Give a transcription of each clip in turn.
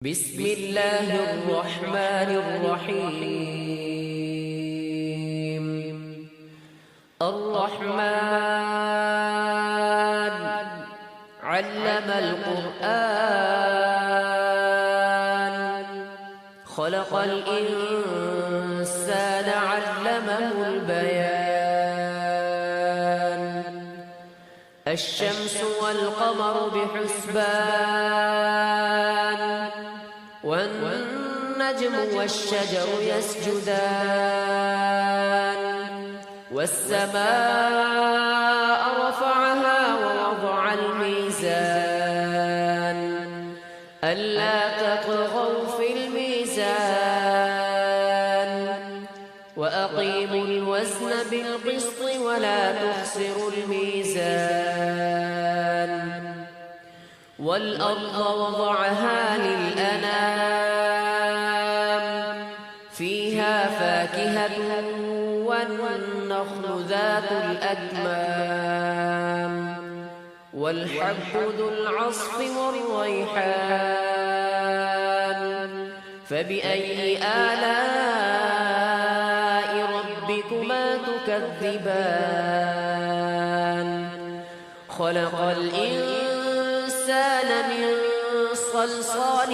بسم الله الرحمن الرحيم. الرحمن علم القرآن خلق الإنسان علمه البيان الشمس والقمر بحسبان والنجم والشجر يسجدان والسماء رفعها ووضع الميزان ألا تطغوا في الميزان وأقيموا الوزن بالقسط ولا تخسروا الميزان والأرض وضعها للأنام فيها فاكهة والنخل ذات الأكمام والحب ذو العصف والريحان فبأي آلاء ربكما تكذبان خلق الإنسان من صلصال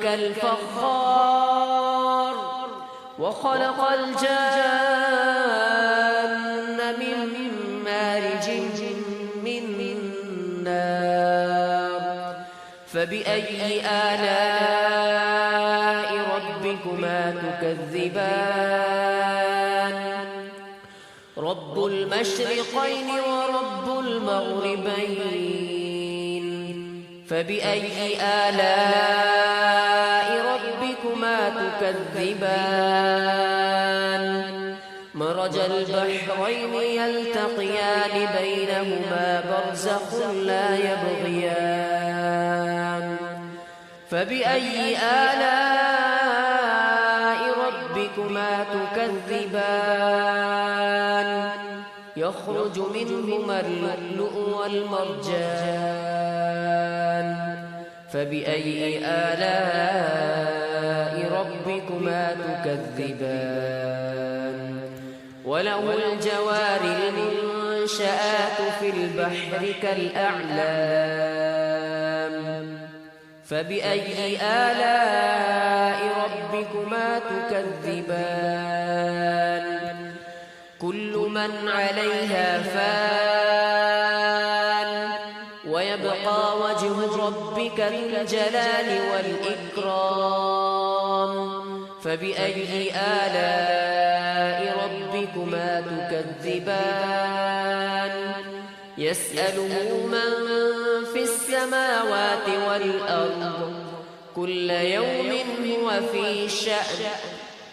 كالفخار وخلق الجان من مارج من نار فبأي آلاء ربكما تكذبان رب المشرقين ورب المغربين فبأي آلاء ربكما تكذبان مرج البحرين يلتقيان بينهما برزخ لا يبغيان فبأي آلاء ربكما تكذبان يخرج منهما اللؤلؤ والمرجان فبأي آلاء ربكما تكذبان وله الجوار المنشآت في البحر كالأعلام فبأي آلاء ربكما تكذبان كل من عليها فان ويبقى وجه ربك ذو الجلال والإكرام فبأي آلاء ربكما تكذبان يسأله من في السماوات والأرض كل يوم هو في شأن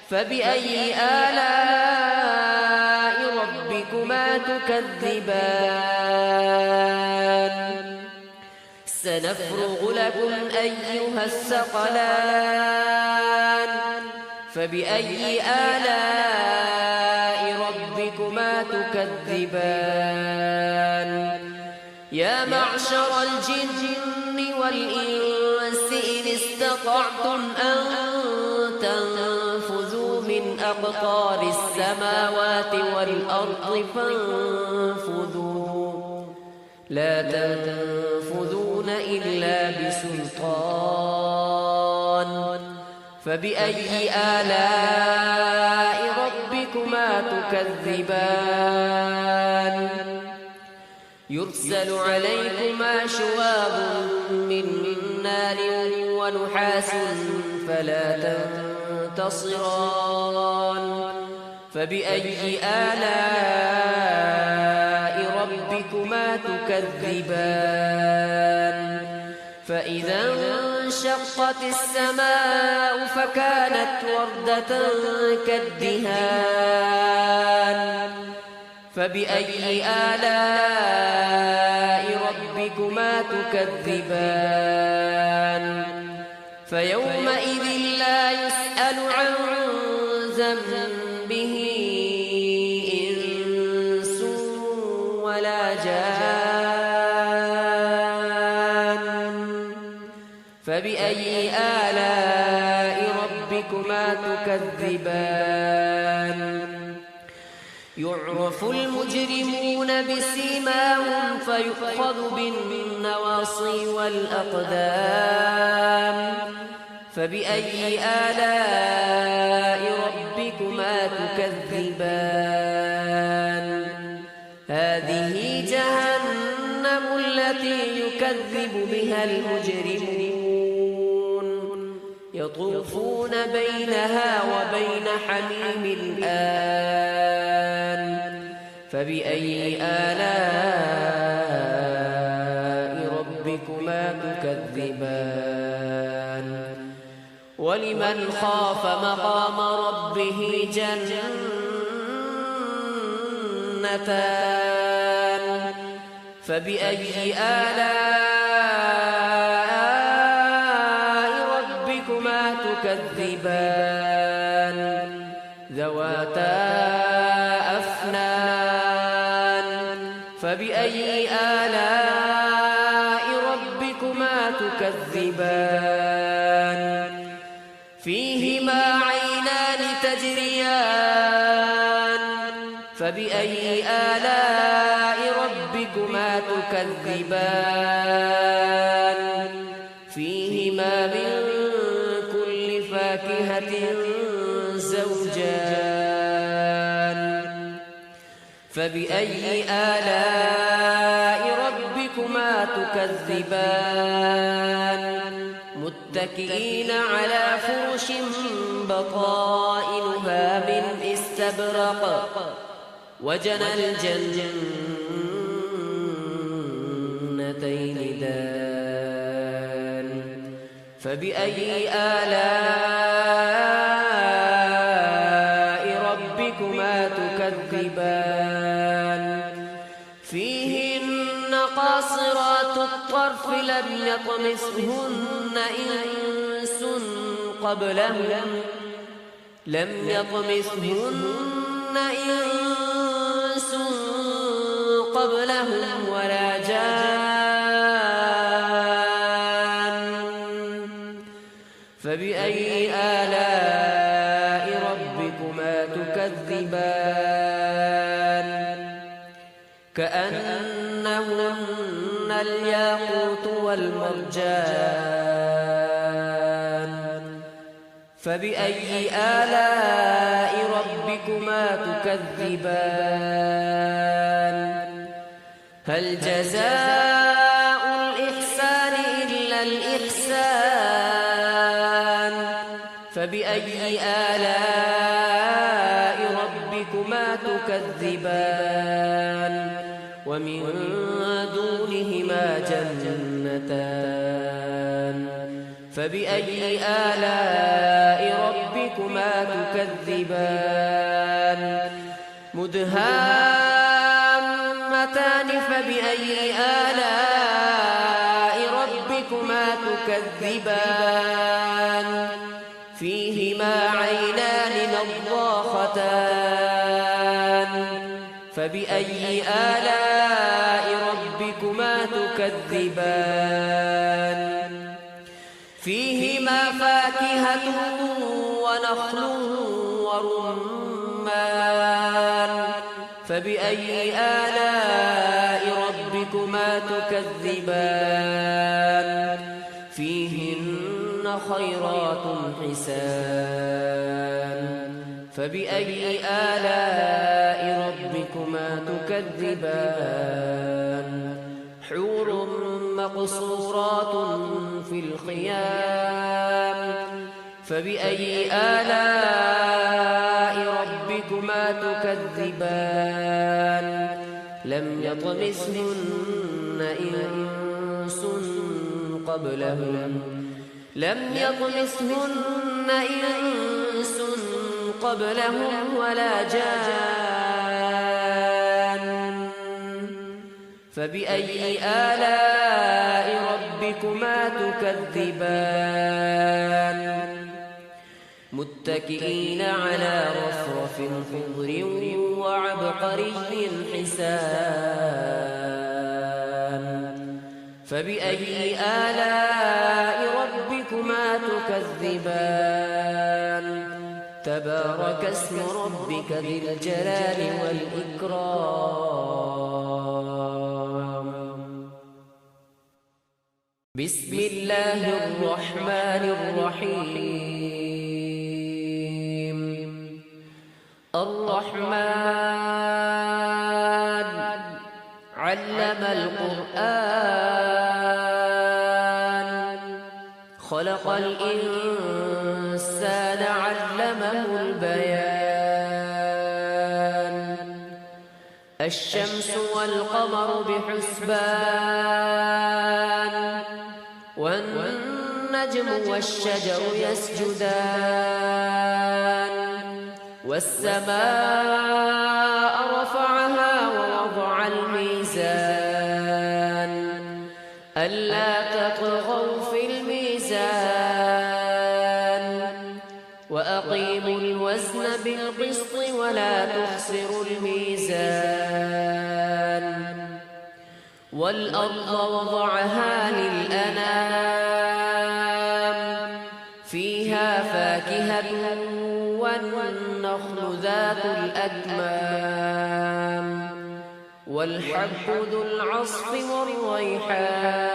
فبأي آلاء ربكما تكذبان سنفرغ لكم أيها الثقلان فبأي آلاء ربكما تكذبان يا معشر الجن والإنس إن استطعتم أن تنفذوا من أقطار السماوات والأرض فانفذوا لا تنفذون إلا بسلطان فبأي آلاء ربكما تكذبان يرسل عليكما شواظ من نار ونحاس فلا تنتصران فبأي آلاء ربكما تكذبان فإذا انشقت السماء فكانت وردة كالدهان فبأي آلاء ربكما تكذبان فيومئذ لا يسأل عن ذنبه إنس ولا جان فبأي آلاء ربكما تكذبان يعرف المجرمون بسيماهم فيؤخذ بالنواصي والأقدام فبأي آلاء ربكما تكذبان هذه جهنم التي يكذب بها المجرمون يطوفون بينها وبين حميم آن فبأي آلاء ربكما تكذبان ولمن خاف مقام ربه جنتان فبأي آلاء ربكما تكذبان ذواتا أفنان فبأي آلاء ربكما تكذبان فيهما عينان تجريان فبأي آلاء ربكما تكذبان فيهما من كل فاكهة زوجان فبأي آلاء ربكما تكذبان متكئين على فرش بطائنها من استبرق وجنى الجنتين دان فبأي آلاء ربكما تكذبان فيهن قاصرات الطرف لم يطمثهن إنس قبلهم ولا جان فبأي آلاء ربكما تكذبان كأنهن الياقوت والمرجان فبأي آلاء ربكما تكذبان هل جزاء الإحسان إلا الإحسان فبأي آلاء ربكما تكذبان ومن دونهما جنتان فبأي آلاء ربكما تكذبان مدهامتان فبأي آلاء ربكما تكذبان فيهما عينان نضاختان فبأي آلاء ربكما تكذبان فيهما فاكهة ونخل ورمان فبأي آلاء ربكما تكذبان فيهن خيرات حسان فبأي آلاء ربكما تكذبان حور مقصورات في الخيام فبأي آلاء ربكما تكذبان لم يطمثهن إنس قبلهم ولا جان فبأي آلاء ربكما تكذبان متكئين على رفرف خضر وعبقري حسان فبأي آلاء ربكما تكذبان تكذبان تبارك اسم ربك ذي الجلال والإكرام بسم الله الرحمن الرحيم الرحمن علم القرآن خلق الإنسان علمه البيان الشمس والقمر بحسبان والنجم والشجر يسجدان والسماء رفعها ووضع الميزان ألا تطغوا في الميزان وأقيموا الوزن بالقسط ولا تخسروا الميزان والأرض وضعها للأنام فيها فاكهة والنخل ذات الأكمام والحب ذو العصف والريحان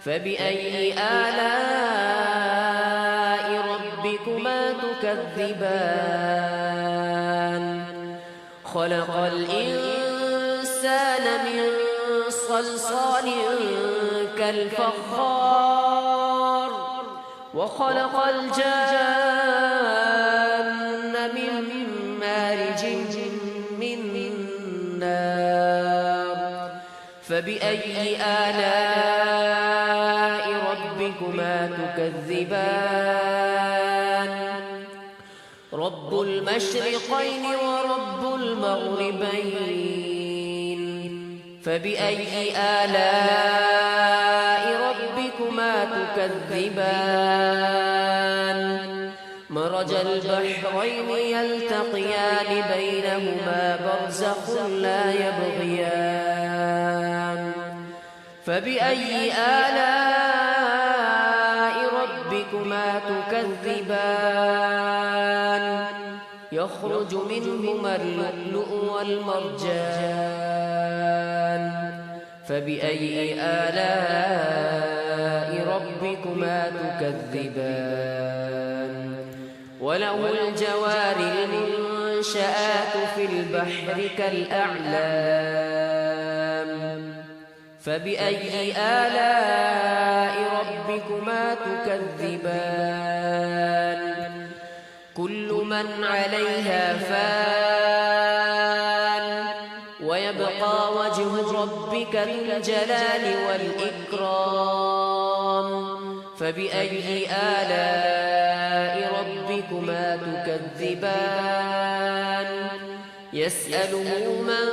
فبأي آلاء ربكما تكذبان خلق الإنسان من صلصال كالفخار وخلق الجان من مارج من نار فبأي آلاء ربكما تكذبان رب المشرقين ورب المغربين فبأي آلاء ربكما تكذبان مرج البحرين يلتقيان بينهما برزخ لا يبغيان فبأي آلاء ربكما تكذبان يخرج منهما اللؤلؤ والمرجان فبأي آلاء ربكما تكذبان وله الجوار المنشآت في البحر كالأعلام فبأي آلاء ربكما تكذبان كل من عليها فان ويبقى وجه ربك ذو الجلال والإكرام فبأي آلاء ربكما تكذبان يسأله من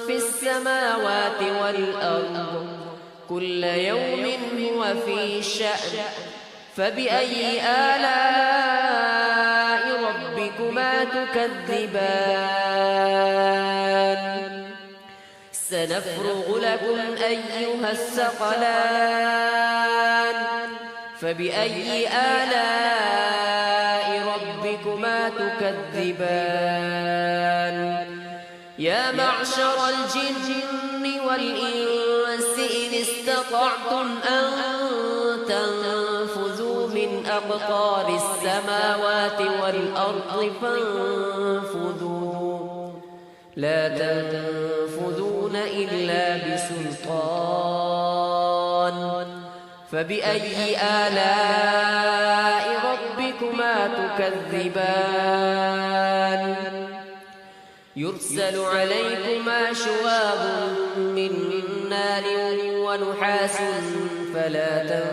في السماوات والأرض كل يوم هو في شأن فبأي آلاء ربكما تكذبان سنفرغ لكم أيها الثقلان فبأي آلاء ربكما تكذبان يا معشر الجن والإنس إن استطعتم أن تنفذوا من أقطار السماوات والأرض فانفذوا لا تنفذون إلا بسلطان فبأي آلاء ربكما تكذبان يرسل عليكما شواظ من نار ونحاس فلا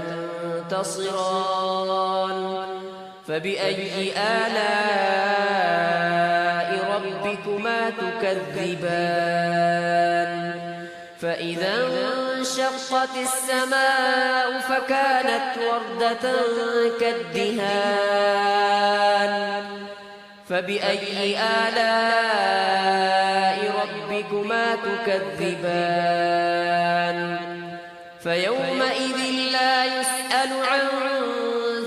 تنتصران فبأي آلاء ربكما تكذبان فإذا انشقت السماء فكانت وردة كالدهان فبأي آلاء ربكما تكذبان فيومئذ لا يسأل عن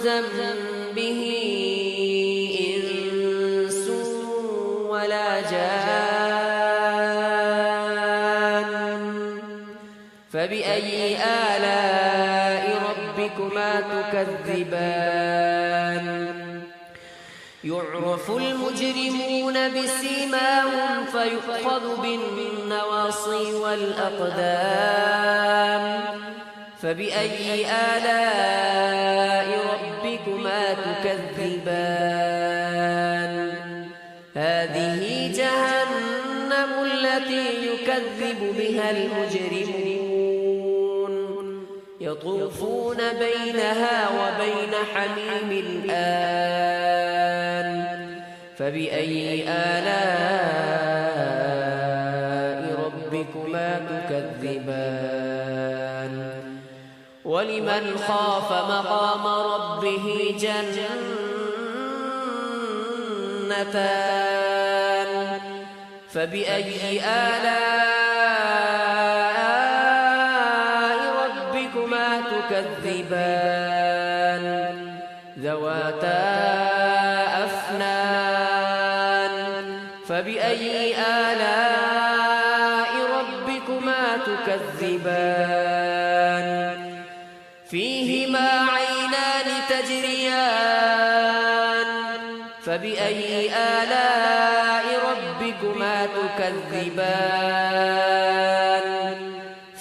ذنبه إنس ولا جان فبأي آلاء ربكما تكذبان يعرف المجرمون بسيماهم فيؤخذ بالنواصي والأقدام فبأي آلاء ربكما تكذبان هذه جهنم التي يكذب بها المجرمون يطوفون بينها وبين حميم آن فبأي آلاء ربكما تكذبان ولمن خاف مقام ربه جنتان فبأي آلاء ربكما تكذبان ذواتا أفنان فبأي آلاء ربكما تكذبان فيهما عينان تجريان فبأي آلاء ربكما تكذبان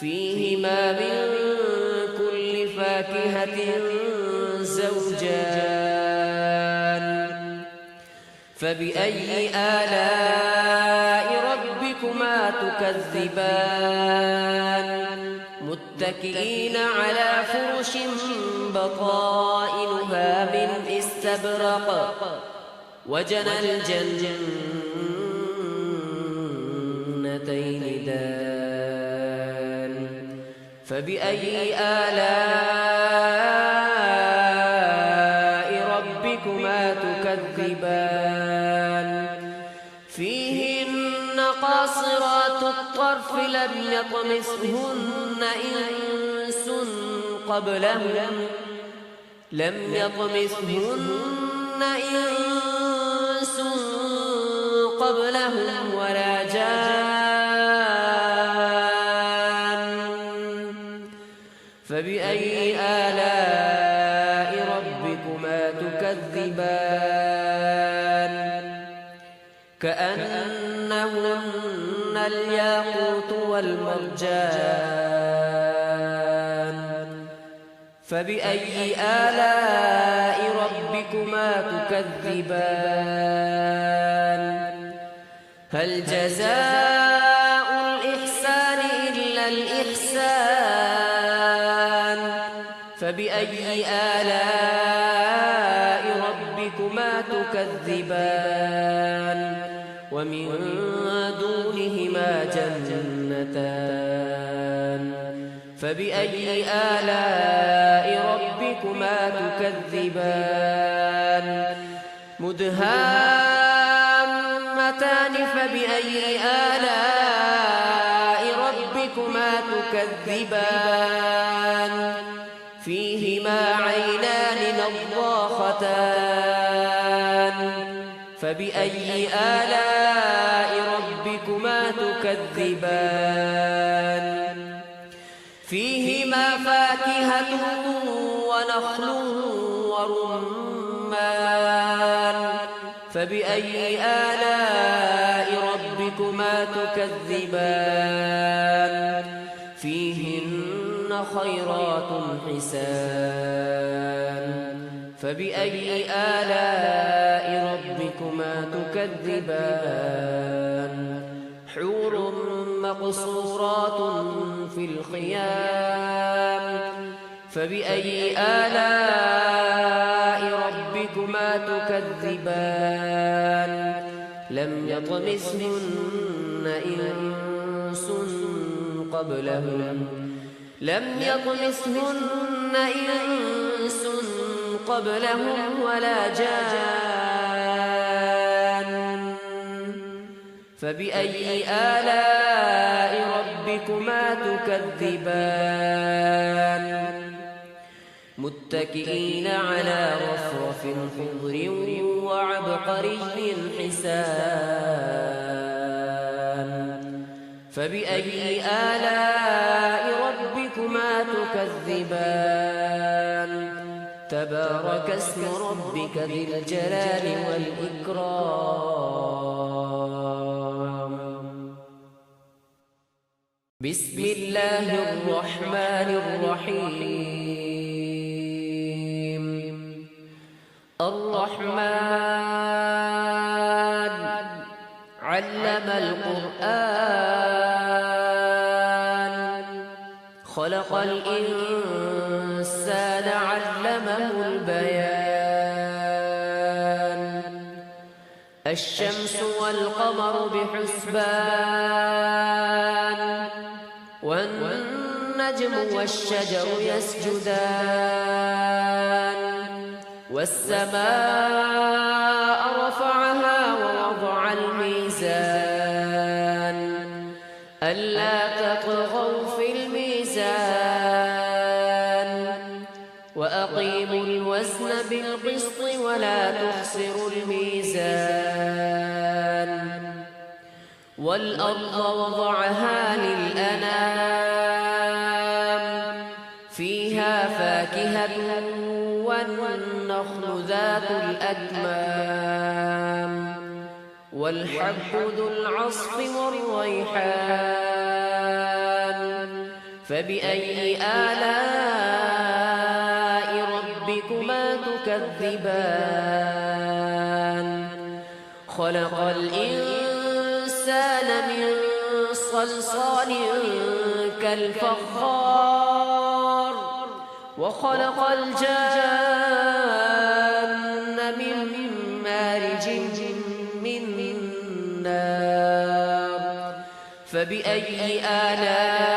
فيهما من كل فاكهة زوجان فبأي آلاء ربكما تكذبان متكئين على فرش بطائنها من استبرق وجنى الجنتين دان فبأي آلاء ربكما تكذبان فيهن قاصرات الطرف لم يطمثهن إنس قبلهم ولا جان فبأي آلاء ربكما تكذبان كأنهن الياقوت والمرجان فبأي آلاء ربكما تكذبان هل جزاء الإحسان إلا الإحسان فبأي آلاء ربكما تكذبان ومن دونهما جنتان فبأي آلاء ربكما تكذبان مدهامتان فبأي آلاء ربكما تكذبان فيهما عينان نضاختان فبأي آلاء ربكما تكذبان فيهما فاكهة ونخل ورمان فبأي آلاء ربكما تكذبان فيهن خيرات حسان فبأي آلاء ربكما تكذبان حور مقصورات في الخيام فبأي آلاء ربكما تكذبان لم يطمثهن إنس قبلهم ولا جان فبأي آلاء ربكما تكذبان متكئين على رفرف خضر وعبقري حسان فبأي آلاء ربكما تكذبان تبارك اسم ربك ذي الجلال والإكرام بسم الله الرحمن الرحيم الرحمن علم القرآن خلق الإنسان علمه البيان الشمس والقمر بحسبان والنجم والشجر يسجدان والسماء رفعها ووضع الميزان ألا تطغوا في الميزان وأقيموا الوزن بالقسط ولا تخسروا الميزان والأرض وضعها للأنام فيها فاكهة والنخل ذات الأكمام والحب ذو العصف والريحان فبأي آلاء ربكما تكذبان خلق الإنسان من صلصال كالفخار وخلق الجان من مارج من نار فبأي آلاء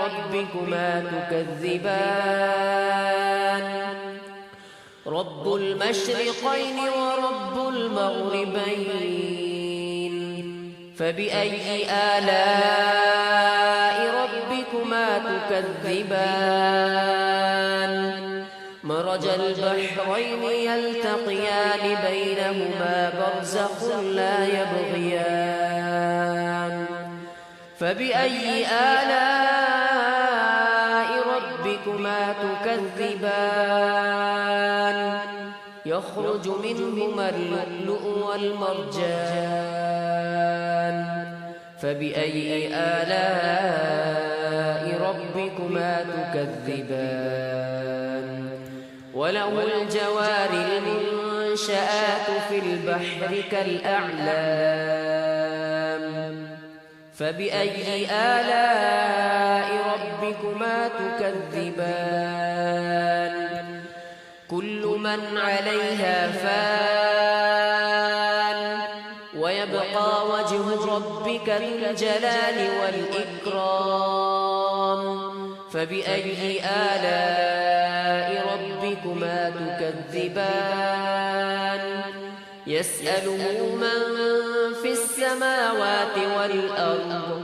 ربكما تكذبان رب المشرقين ورب المغربين فبأي آلاء ربكما تكذبان مرج البحرين يلتقيان بينهما برزخ لا يبغيان فبأي آلاء ربكما تكذبان يخرج منهما اللؤلؤ والمرجان فبأي آلاء ربكما تكذبان وله الجوار المنشآت في البحر كالأعلام فبأي آلاء ربكما تكذبان كل من عليها فان ويبقى وجه ربك ذو الجلال والإكرام فبأي آلاء ربكما تكذبان يسأله من في السماوات والأرض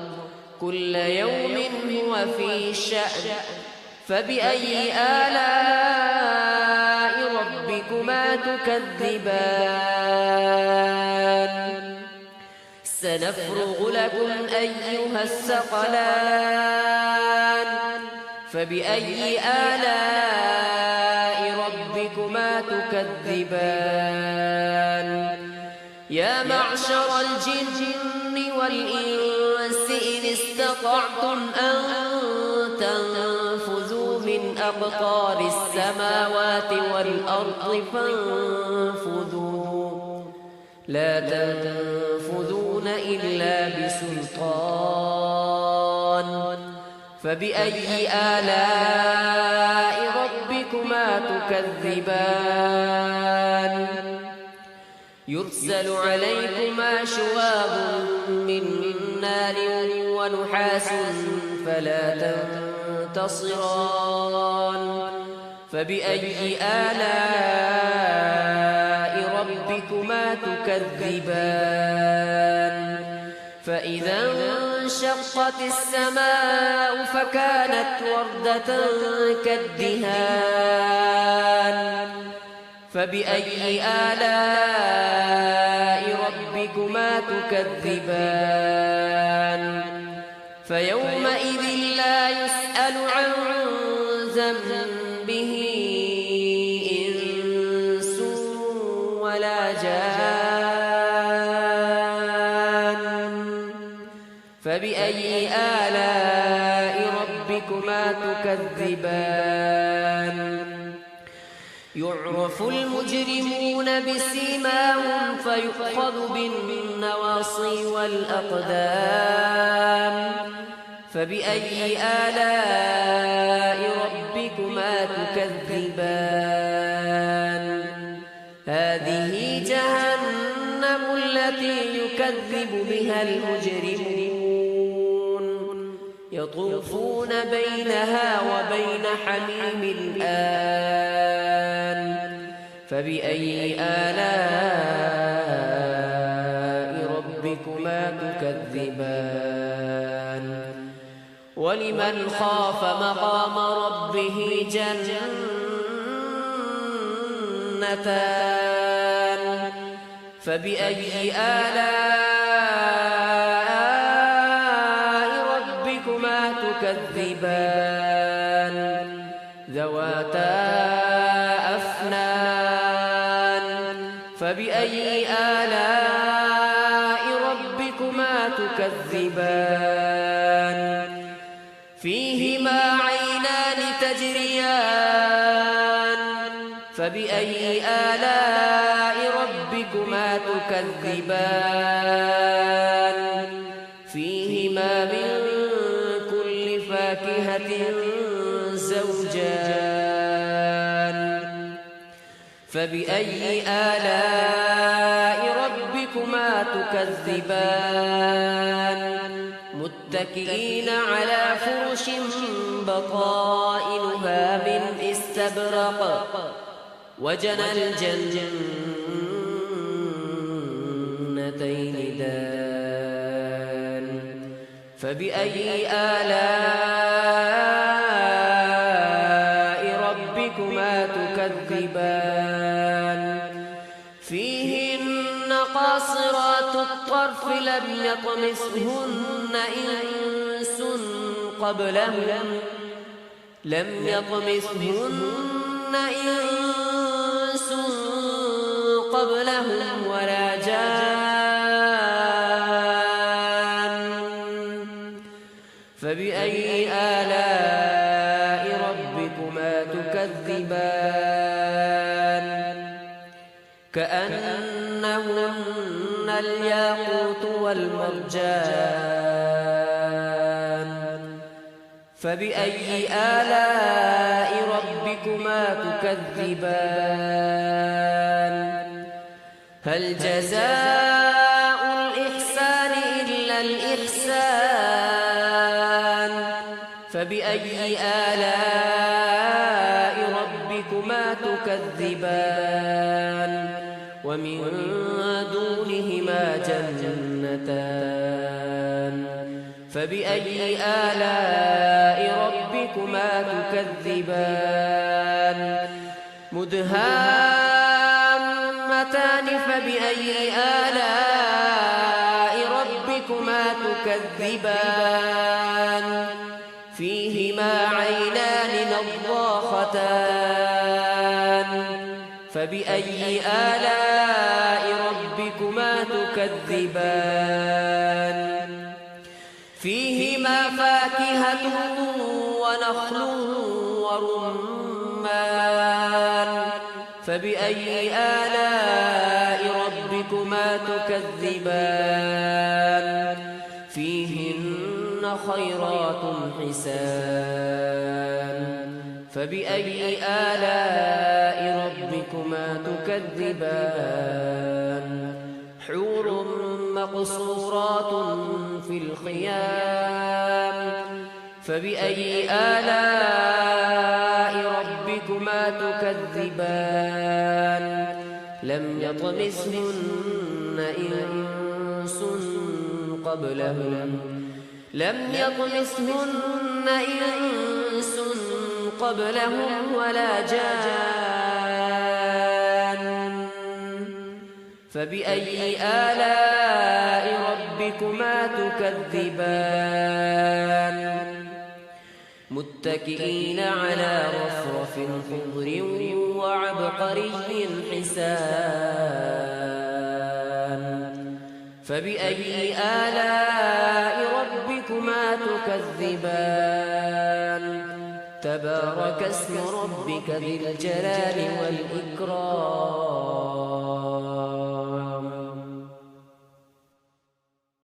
كل يوم هو في شأن فبأي آلاء ربكما تكذبان سنفرغ لكم أيها الثقلان فبأي آلاء ربكما تكذبان يا معشر الجن والإنس إن استطعتم أن تنفذوا من أقطار السماوات والأرض فانفذوا لا تنفذون إلا بسلطان فبأي آلاء ربكما تكذبان يرسل عليكما شواظ من نار ونحاس فلا تنتصران فبأي آلاء ربكما تكذبان فإذا وانشقت السماء فكانت وردة كالدهان فبأي آلاء ربكما تكذبان فيومئذ لا يسأل عن ذنبه إنس ولا جان فبأي آلاء ربكما تكذبان يعرف المجرمون بسيماهم فيؤخذ بالنواصي والأقدام فبأي آلاء ربكما تكذبان هذه جهنم التي يكذب بها المجرمون يطوفون بينها وبين حميم آن فبأي آلاء ربكما تكذبان ولمن خاف مقام ربه جنتان فبأي آلاء ربكما تكذبان ذواتا أفنان فبأي آلاء ربكما تكذبان فيهما عينان تجريان فبأي آلاء ربكما تكذبان فيهما من كل فاكهة زوجان فبأي آلاء ربكما تكذبان متكئين على فرش بطائنها من استبرق وجنى الجنتين دان فبأي آلاء ربكما تكذبان فيهن قاصرات الطرف لم يطمثهن إنس قبلهم ولا جان فبأي آلاء ربكما تكذبان كأنهن الياقوت والمرجان فبأي آلاء ربكما تكذبان هل جزاء الإحسان إلا الإحسان فبأي آلاء ربكما تكذبان ومن دونهما جنتان فبأي آلاء ربكما تكذبان مدهامتان فبأي آلاء ربكما تكذبان فيهما عينان نضاختان فبأي آلاء ربكما تكذبان فيهما فاكهة ونخل ورمان فبأي آلاء ربكما تكذبان فيهن خيرات حسان فبأي آلاء ربكما تكذبان حور مقصورات في الخيام فبأي آلاء ربكما تكذبان لم يطمثهن إنس قبلهم لم يطمثهن إنس قبلهم ولا جان فبأي آلاء ربكما تكذبان متكئين على رفرف خضر وعبقري حسان فبأي آلاء ربكما تكذبان تبارك اسم ربك ذي الجلال والإكرام